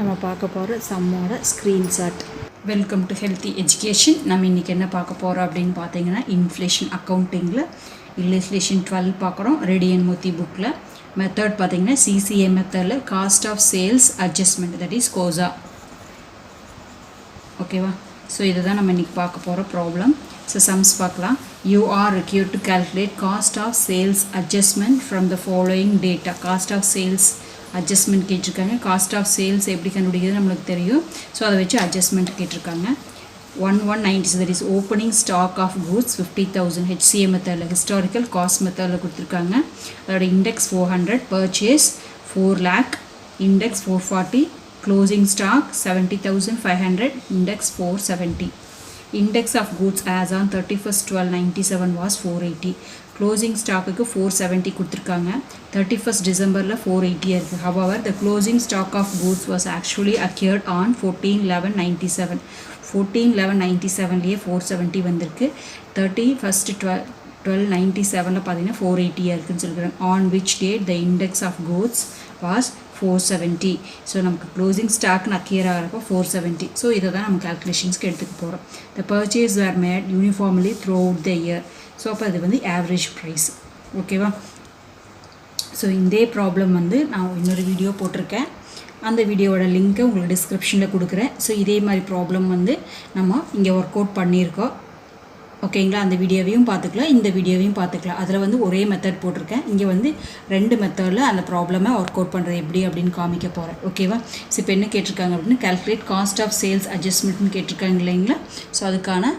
நம்ம பார்க்க போகிற சம்மோட screenshot. Welcome to healthy education. நம்ம இன்றைக்கி என்ன பார்க்க போகிறோம் அப்படின்னு பார்த்தீங்கன்னா, இன்ஃப்ளேஷன் அக்கௌண்டிங்கில் இல்லஸ்ட்ரேஷன் 12 பார்க்குறோம். ரெடி அண்ட் மூர்த்தி புக்கில் மெத்தட் பார்த்தீங்கன்னா சிசிஏ மெத்தடில் cost of sales adjustment, that is COSA. ஓகேவா? ஸோ இதை தான் நம்ம இன்றைக்கி பார்க்க போகிற ப்ராப்ளம். ஸோ சம்ஸ் பார்க்கலாம். You are required to calculate cost of sales adjustment from the following data. Cost of sales adjustment கேட்டிருக்காங்க. காஸ்ட் ஆஃப் சேல்ஸ் எப்படி கண்டுபிடிக்கிறது நம்மளுக்கு தெரியும். ஸோ அதை வச்சு அட்ஜஸ்ட்மெண்ட் கேட்டிருக்காங்க. 1190, that is opening stock of goods 50,000 HCA மெத்தடில், ஹிஸ்டாரிக்கல் காஸ்ட் மெத்தடில் கொடுத்துருக்காங்க. அதோட index 400, purchase 4 lakh, index 440, closing stock 70,500, index 470. Index of goods as on 31st 12/97 was 480. Closing stock க்கு 470 கொடுத்துருக்காங்க. 31st Decemberல 480 இருக்குது. However, the closing stock of goods was actually occurred on 14/11/97. 14/11/97லேயே 470 வந்திருக்கு. 31st 12/97ல பார்த்தீங்கன்னா 480 இருக்குன்னு சொல்லிக்கிறேன். On which date the index of goods was 470. So நமக்கு closing ஸ்டாக்னு அக்கியர் ஆகிறப்போ 470. So இதை தான் நம்ம கேல்குலேஷன்ஸ்க்கு எடுத்துக்க போகிறோம். த purchase where mat uniformly through out the year. So அப்போ அது வந்து ஆவரேஜ் ப்ரைஸ். ஓகேவா? ஸோ இந்த ப்ராப்ளம் வந்து நான் இன்னொரு வீடியோ போட்டிருக்கேன். அந்த வீடியோவோட லிங்க்கை உங்களுக்கு டிஸ்கிரிப்ஷனில் கொடுக்குறேன். ஸோ இதே மாதிரி ப்ராப்ளம் வந்து நம்ம இங்கே ஒர்க் அவுட் பண்ணியிருக்கோம். ஓகேங்களா? அந்த வீடியோவையும் பார்த்துக்கலாம், இந்த வீடியோவையும் பார்த்துக்கலாம். அதில் வந்து ஒரே மெத்தட் போட்டிருக்கேன். இங்கே வந்து 2 மெத்தடில் அந்த ப்ராப்ளமை ஒர்க் அவுட் பண்ணுறது எப்படி அப்படின்னு காமிக்க போகிறேன். ஓகேவா? ஸோ இப்போ என்ன கேட்டிருக்காங்க அப்படின்னு, கால்குலேட் காஸ்ட் ஆஃப் சேல்ஸ் அட்ஜஸ்ட்மெண்ட்னு கேட்டிருக்காங்க இல்லைங்களா? ஸோ அதுக்கான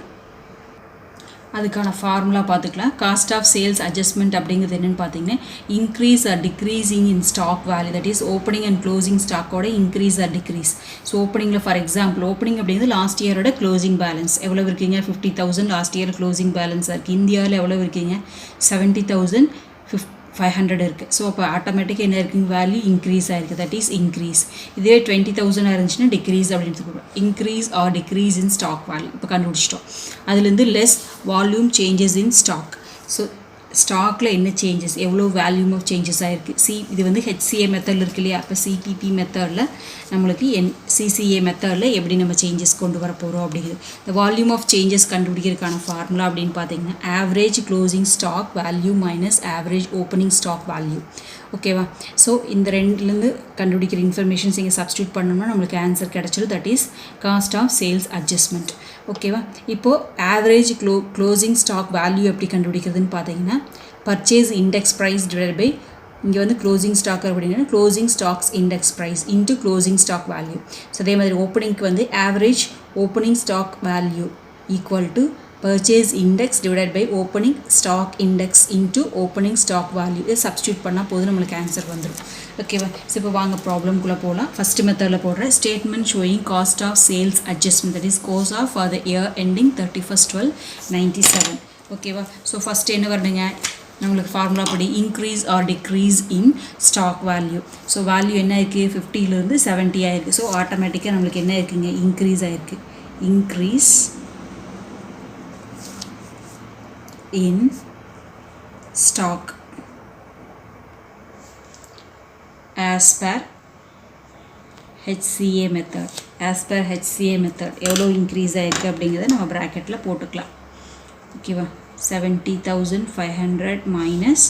ஃபார்முலா பார்த்துக்கலாம். காஸ்ட் ஆஃப் சேல்ஸ் அட்ஜஸ்ட்மெண்ட் அப்படிங்கிறது என்னென்னு பார்த்தீங்கன்னா, increase or decreasing in stock value, that is opening and closing ஸ்டாக்கோட இன்க்ரீஸ் ஆர் டிக்ரீஸ். ஸோ ஓப்பனிங்கில் ஃபார் எக்ஸாம்பிள், ஓப்பனிங் அப்படிங்கிறது லாஸ்ட் இயரோட க்ளோசிங் பேலன்ஸ் எவ்வளோ இருக்கீங்க, 50,000 லாஸ்ட் இயர் க்ளோசிங் பேலன்ஸாக இருக்குது. இந்தியாவில் எவ்வளோ இருக்கீங்க, 70,500 இருக்குது. ஸோ அப்போ ஆட்டோமேட்டிக்காக என்ன இருக்குங்க, வேல்யூ இன்க்ரீஸ் ஆகிருக்கு, தட் இஸ் இன்க்ரீஸ். இதே 20,000 இருந்துச்சுன்னா டிக்ரீஸ் அப்படின்னு சொல்லுவோம். Increase or decrease in stock value இப்போ கண்டுபிடிச்சிட்டோம். அதுலேருந்து less volume changes in stock. So ஸ்டாக்கில் என்ன சேஞ்சஸ், எவ்வளோ வேல்யூம் ஆஃப் சேஞ்சஸ் ஆகிருக்கு. இது வந்து ஹெச்சிஏ மெத்தடில் இருக்கு இல்லையா? அப்போ சிபிபி மெத்தடில் நம்மளுக்கு சிசிஏ மெத்தடில் எப்படி நம்ம சேஞ்சஸ் கொண்டு வர போகிறோம் அப்படிங்கிறது. இந்த வால்யூம் ஆஃப் சேஞ்சஸ் கண்டுபிடிக்கிறதுக்கான ஃபார்முலா அப்படின்னு பார்த்தீங்கன்னா, average closing stock value minus average opening stock value. ஓகேவா? ஸோ இந்த ரெண்டுலேருந்து கண்டுபிடிக்கிற இன்ஃபர்மேஷன்ஸ் இங்கே சப்ஸ்டியூட் பண்ணோம்னா நம்மளுக்கு ஆன்சர் கிடச்சிடும், that is cost of sales adjustment. ஓகேவா? இப்போது ஆவரேஜ் க்ளோசிங் ஸ்டாக் வேல்யூ எப்படி கண்டுபிடிக்கிறதுன்னு பார்த்தீங்கன்னா, purchase index price divide by, இங்கே வந்து க்ளோசிங் ஸ்டாக் அப்படின்னா closing stocks index price into closing stock value. So அதே மாதிரி ஓப்பனிங்க்கு வந்து average opening stock value equal to purchase index divide by opening stock index into opening stock value. இதை substitute பண்ணால் போதும், நம்மளுக்கு ஆன்சர் வந்துடும். ஓகேவா? ஸோ இப்போ வாங்க ப்ராப்ளம்குள்ளே போகலாம். ஃபஸ்ட்டு மெத்தடில் போடுற statement showing cost of sales adjustment, that is COSA for the year ending 31st 12/97. ஓகேவா? ஸோ ஃபஸ்ட்டு என்ன வரணுங்க, நம்மளுக்கு ஃபார்முலா படி increase or decrease in stock value. So value என்ன இருக்குது, 50லேருந்து 70 ஆயிருக்கு. ஸோ ஆட்டோமேட்டிக்காக நம்மளுக்கு என்ன இருக்குங்க, இன்க்ரீஸ் ஆகிருக்கு. Increase in stock as per HCA method. as per HCA method எவ்வளோ இன்க்ரீஸ் ஆகிருக்கு அப்படிங்கிறத நம்ம ப்ராக்கெட்டில் போட்டுக்கலாம். ஓகேவா? 70,500 மைனஸ்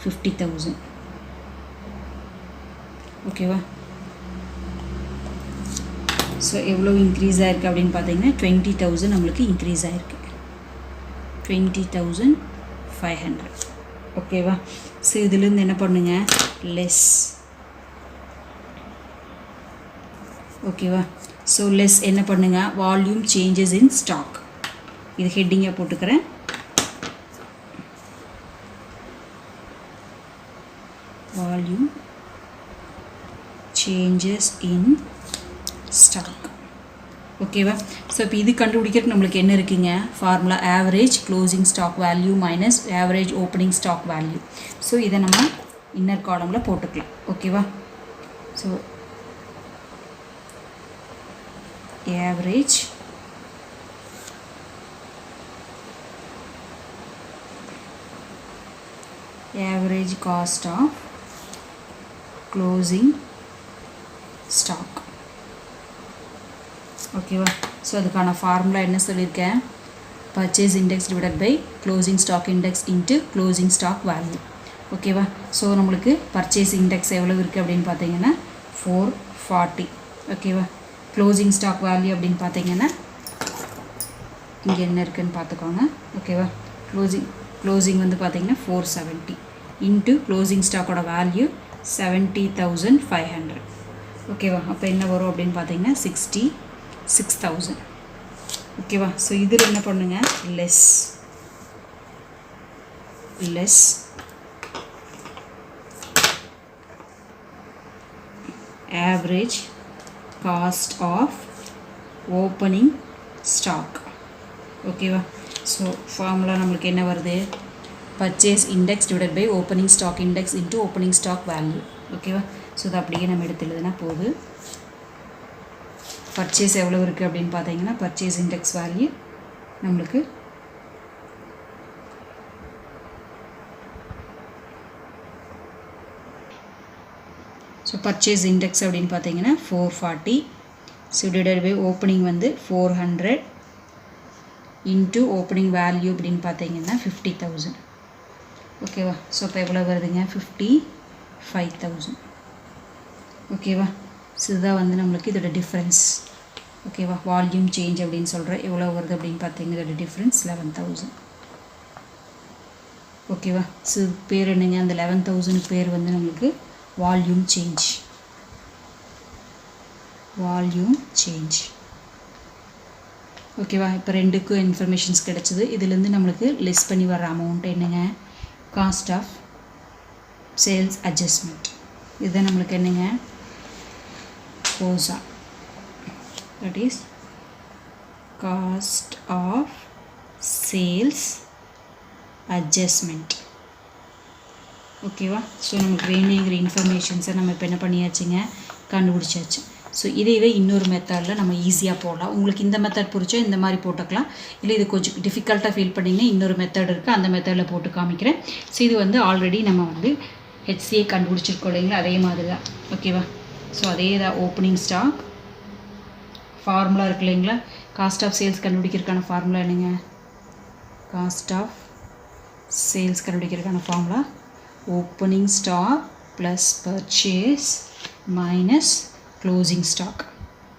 50,000. ஓகேவா? ஸோ எவ்வளோ இன்க்ரீஸ் ஆகிருக்கு அப்படின்னு பார்த்தீங்கன்னா 20,000 நம்மளுக்கு இன்க்ரீஸ் ஆகிருக்கு. 20,500. ஓகேவா? ஸோ இதுலேருந்து என்ன பண்ணுங்க, லெஸ். ஓகேவா? ஸோ லெஸ் என்ன பண்ணுங்க, வால்யூம் சேஞ்சஸ் இன் ஸ்டாக். இது ஹெட்டிங்காக போட்டுக்கிறேன். Volume changes in stock. ஓகேவா? ஸோ இப்போ இது கண்டுபிடிக்கிறதுக்கு நம்மளுக்கு என்ன இருக்குங்க, formula average closing stock value minus average opening stock value. So இதை நம்ம இன்னர் காலமில் போட்டுக்கலாம். ஓகேவா? So average average cost of closing stock. ஓகேவா. ஸோ அதுக்கான ஃபார்முலா என்ன சொல்லியிருக்கேன், purchase index divided by closing stock index into closing stock value. ஓகேவா. ஸோ நம்மளுக்கு பர்ச்சேஸ் இண்டெக்ஸ் எவ்வளோ இருக்குது அப்படின்னு பார்த்தீங்கன்னா 440. ஓகேவா. க்ளோசிங் ஸ்டாக் வேல்யூ அப்படின்னு பார்த்தீங்கன்னா இங்கே என்ன இருக்குதுன்னு பார்த்துக்கோங்க. ஓகேவா. க்ளோசிங் வந்து பார்த்தீங்கன்னா 470 இன்ட்டு க்ளோசிங் ஸ்டாக்கோட வேல்யூ 70,500. ஓகேவா. அப்போ என்ன வரும் அப்படின்னு பார்த்தீங்கன்னா 66,000. ஓகேவா. ஸோ இதில் என்ன பண்ணுங்க, less average cost of opening stock. ஓகேவா. ஸோ ஃபார்முலா நம்மளுக்கு என்ன வருது, purchase index divided by opening stock index into opening stock value. ஓகேவா. ஸோ இது அப்படியே நம்ம எடுத்து எழுதுனா போகுது. பர்ச்சேஸ் எவ்வளோ இருக்குது அப்படின்னு பார்த்தீங்கன்னா பர்ச்சேஸ் இண்டெக்ஸ் வேல்யூ நம்மளுக்கு ஸோ பர்ச்சேஸ் இண்டெக்ஸ் அப்படின்னு பார்த்தீங்கன்னா 440. ஸோ டிவைடட் பை ஓப்பனிங் வந்து 400 இன்ட்டு ஓப்பனிங் வேல்யூ அப்படின்னு பார்த்தீங்கன்னா 50,000. ஓகேவா. ஸோ இப்போ எவ்வளோ வருதுங்க, 55,000. ஓகேவா. ஸோ இதுதான் வந்து நம்மளுக்கு இதோட டிஃப்ரென்ஸ். ஓகேவா. வால்யூம் சேஞ்ச் அப்படின்னு சொல்கிறேன். எவ்வளோ வருது அப்படின்னு பார்த்தீங்கன்னா இதோட டிஃப்ரென்ஸ் 11,000. ஓகேவா. ஸோ பேர் என்னங்க, அந்த 11,000 பேர் வந்து நம்மளுக்கு வால்யூம் சேஞ்ச். ஓகேவா. இப்போ ரெண்டுக்கும் இன்ஃபர்மேஷன்ஸ் கிடச்சிது. இதுலேருந்து நம்மளுக்கு லெஸ் பண்ணி வர அமௌண்ட் என்னங்க, காஸ்ட் ஆஃப் சேல்ஸ் அட்ஜஸ்ட்மெண்ட். இதுதான் நம்மளுக்கு என்னங்க, COSA, that is cost of sales adjustment. ஓகேவா. ஸோ நமக்கு வேணுங்கிற இன்ஃபர்மேஷன்ஸை நம்ம இப்போ என்ன பண்ணியாச்சுங்க, கண்டுபிடிச்சாச்சு. ஸோ இதையவே இன்னொரு மெத்தடில் நம்ம ஈஸியாக போடலாம். உங்களுக்கு இந்த மெத்தட் பிடிச்சா இந்த மாதிரி போட்டுக்கலாம். இல்லை இது கொஞ்சம் டிஃபிகல்ட்டாக ஃபீல் பண்ணிங்கன்னா இன்னொரு மெத்தட் இருக்குது, அந்த மெத்தடில் போட்டு காமிக்கிறேன். ஸோ இது வந்து ஆல்ரெடி நம்ம வந்து HCA கண்டுபிடிச்சிருக்கோம் இல்லைங்களா, அதே மாதிரி தான். ஓகேவா. ஸோ அதே தான் ஓப்பனிங் ஸ்டாக் ஃபார்முலா இருக்கு இல்லைங்களா, காஸ்ட் ஆஃப் சேல்ஸ் கண்டுபிடிக்கிறதுக்கான ஃபார்முலா என்னங்க, காஸ்ட் ஆஃப் சேல்ஸ் கண்டுபிடிக்கிறதுக்கான formula opening stock plus purchase minus closing stock.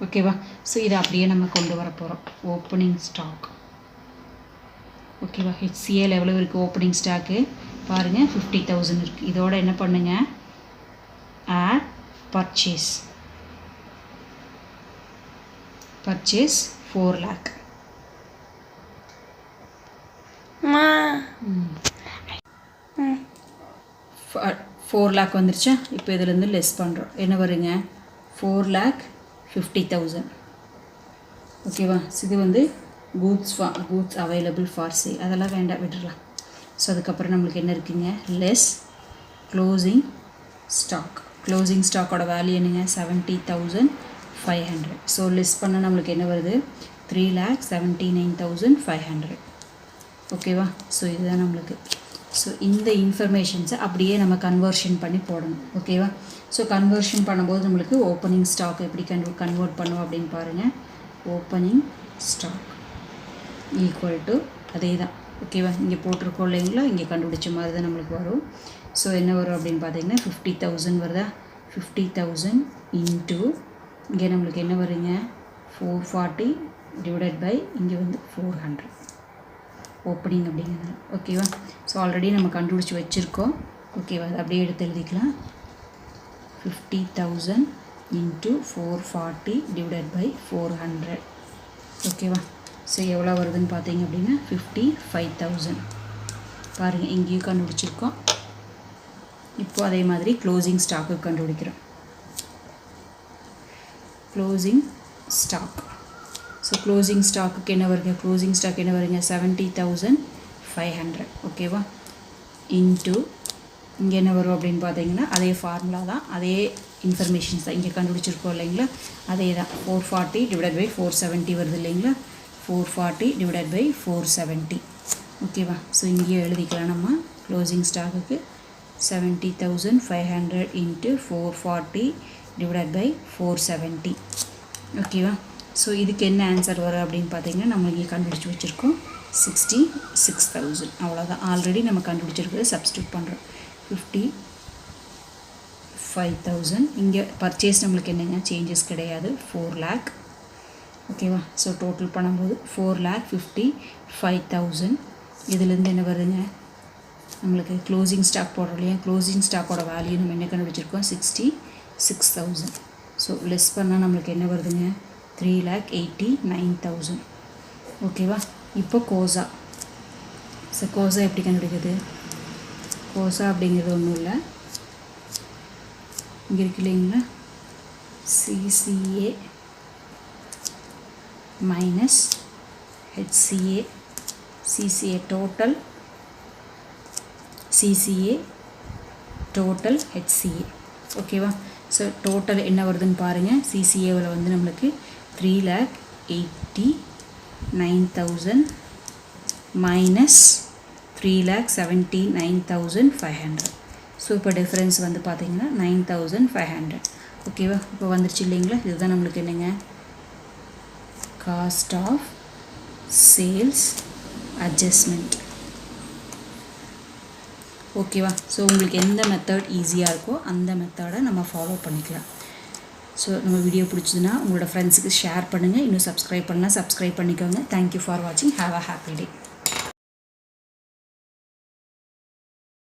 ஓகேவா. ஸோ இதை அப்படியே நம்ம கொண்டு வர போகிறோம். Opening stock. ஓகேவா. HCL எவ்வளோ இருக்குது ஓப்பனிங் ஸ்டாக்கு பாருங்கள், 50,000 இருக்குது. இதோட என்ன பண்ணுங்க, ஆட் பர்ச்சேஸ் 4 lakh. 4 lakh வந்துருச்சா. இப்போ இதுலேருந்து லெஸ் பண்ணுறோம். என்ன வருங்க, 4,50,000. ஓகேவா. இது வந்து கூட்ஸ் அவைலபிள் ஃபார் சேல், அதெல்லாம் வேண்டாம், விட்டுடலாம். ஸோ அதுக்கப்புறம் நம்மளுக்கு என்ன இருக்குங்க, லெஸ் க்ளோசிங் ஸ்டாக்கோட வேல்யூ என்னங்க, 70,500. ஸோ லெஸ் பண்ணால் நம்மளுக்கு என்ன வருது, 3,79,500. ஓகேவா. ஸோ இதுதான் நம்மளுக்கு. ஸோ இந்த இன்ஃபர்மேஷன்ஸை அப்படியே நம்ம கன்வர்ஷன் பண்ணி போடணும். ஓகேவா. ஸோ கன்வர்ஷன் பண்ணும்போது நம்மளுக்கு ஓப்பனிங் ஸ்டாக் எப்படி கன்வெர்ட் பண்ணுவோம் அப்படின்னு பாருங்கள். ஓப்பனிங் ஸ்டாக் ஈக்குவல் டு அதே தான். ஓகேவா. இங்கே போட்டிருக்கோம் இல்லைங்களா, இங்கே கண்டுபிடிச்ச மாதிரி தான் நம்மளுக்கு வரும். ஸோ என்ன வரும் அப்படின்னு பார்த்தீங்கன்னா 50,000 வருதா. 50,000 இன்ட்டு இங்கே நம்மளுக்கு என்ன வருங்க, 440 டிவைடட் பை இங்கே வந்து 400 ஓப்பனிங் அப்படிங்கிறது. ஓகேவா. ஸோ ஆல்ரெடி நம்ம கண்டுபிடிச்சி வச்சுருக்கோம். ஓகேவா. அது அப்படியே எடுத்து எழுதிக்கலாம். 50,000 இன்ட்டு 440 டிவைடட் பை 400. ஓகேவா. ஸோ எவ்வளோ வருதுன்னு பார்த்தீங்க அப்படின்னா 55,000. பாருங்கள், இங்கேயும் கண்டுபிடிச்சிருக்கோம். இப்போது அதே மாதிரி க்ளோசிங் ஸ்டாக்கு கண்டுபிடிக்கிறோம். Closing stock. ஸோ க்ளோசிங் ஸ்டாக்குக்கு என்ன வருங்க, க்ளோசிங் ஸ்டாக் என்ன வருங்க, 70,500. ஓகேவா. இன்ட்டு இங்கே என்ன வரும் அப்படின்னு பார்த்தீங்கன்னா அதே ஃபார்முலா தான், அதே இன்ஃபர்மேஷன்ஸ் தான் இங்கே கண்டுபிடிச்சிருக்கோம் இல்லைங்களா, அதே தான். 440 டிவைடட் பை 470 வருது இல்லைங்களா, 440 டிவைடட் பை 470. ஓகேவா. ஸோ இங்கேயே எழுதிக்கலாம் நம்ம. க்ளோசிங் ஸ்டாக்குக்கு 70,500 இன்ட்டு 440 டிவைடட் பை 470. ஓகேவா. ஸோ இதுக்கு என்ன ஆன்சர் வரும் அப்படின்னு பார்த்தீங்கன்னா நம்ம இங்கே கண்டுபிடிச்சி வச்சுருக்கோம் 66,000. அவ்வளோதான், ஆல்ரெடி நம்ம கண்டுபிடிச்சிருக்கிறது சப்ஸ்டியூட் பண்ணுறோம். 55,000. இங்கே பர்ச்சேஸ் நம்மளுக்கு என்னங்க சேஞ்சஸ் கிடையாது, 4 lakh. ஓகேவா? ஸோ டோட்டல் பண்ணும்போது 4,55,000. இதுலேருந்து என்ன வருதுங்க, நம்மளுக்கு க்ளோசிங் ஸ்டாக் போடுறோம் இல்லையா, க்ளோசிங் ஸ்டாக்கோட வேல்யூ நம்ம என்ன கண்டுபிடிச்சிருக்கோம் 66,000. ஸோ லெஸ் பண்ணால் நம்மளுக்கு என்ன வருதுங்க 3,89,000. ஓகேவா? இப்போ கோசா. ஸோ கோசா எப்படி கண்டுபிடிக்கிறது? கோசா அப்படிங்கிறது ஒன்றும் இல்லை, இங்கே இருக்கு இல்லைங்களா, CCA minus HCA, CCA total, CCA total, HCA. ஓகேவா? ஸோ டோட்டல் என்ன வருதுன்னு பாருங்கள். CCAவில் வந்து நம்மளுக்கு 3,89,000 மைனஸ் 3,79,500. ஸோ இப்போ டிஃப்ரென்ஸ் வந்து பார்த்தீங்கன்னா 9,500. ஓகேவா? இப்போ வந்துருச்சு இல்லைங்களா, இதுதான் நம்மளுக்கு என்னங்க காஸ்ட் ஆஃப் சேல்ஸ் அட்ஜஸ்ட்மெண்ட். ஓகேவா? ஸோ உங்களுக்கு எந்த மெத்தட் ஈஸியாக இருக்கோ அந்த மெத்தடை நம்ம ஃபாலோ பண்ணிக்கலாம். ஸோ நம்ம வீடியோ பிடிச்சதுன்னா உங்களோட ஃப்ரெண்ட்ஸுக்கு ஷேர் பண்ணுங்கள். இன்னும் சப்ஸ்கிரைப் பண்ணலாம், சப்ஸ்கிரைப் பண்ணிக்கோங்க. தேங்க்யூ ஃபார் வாட்சிங். Have a happy day.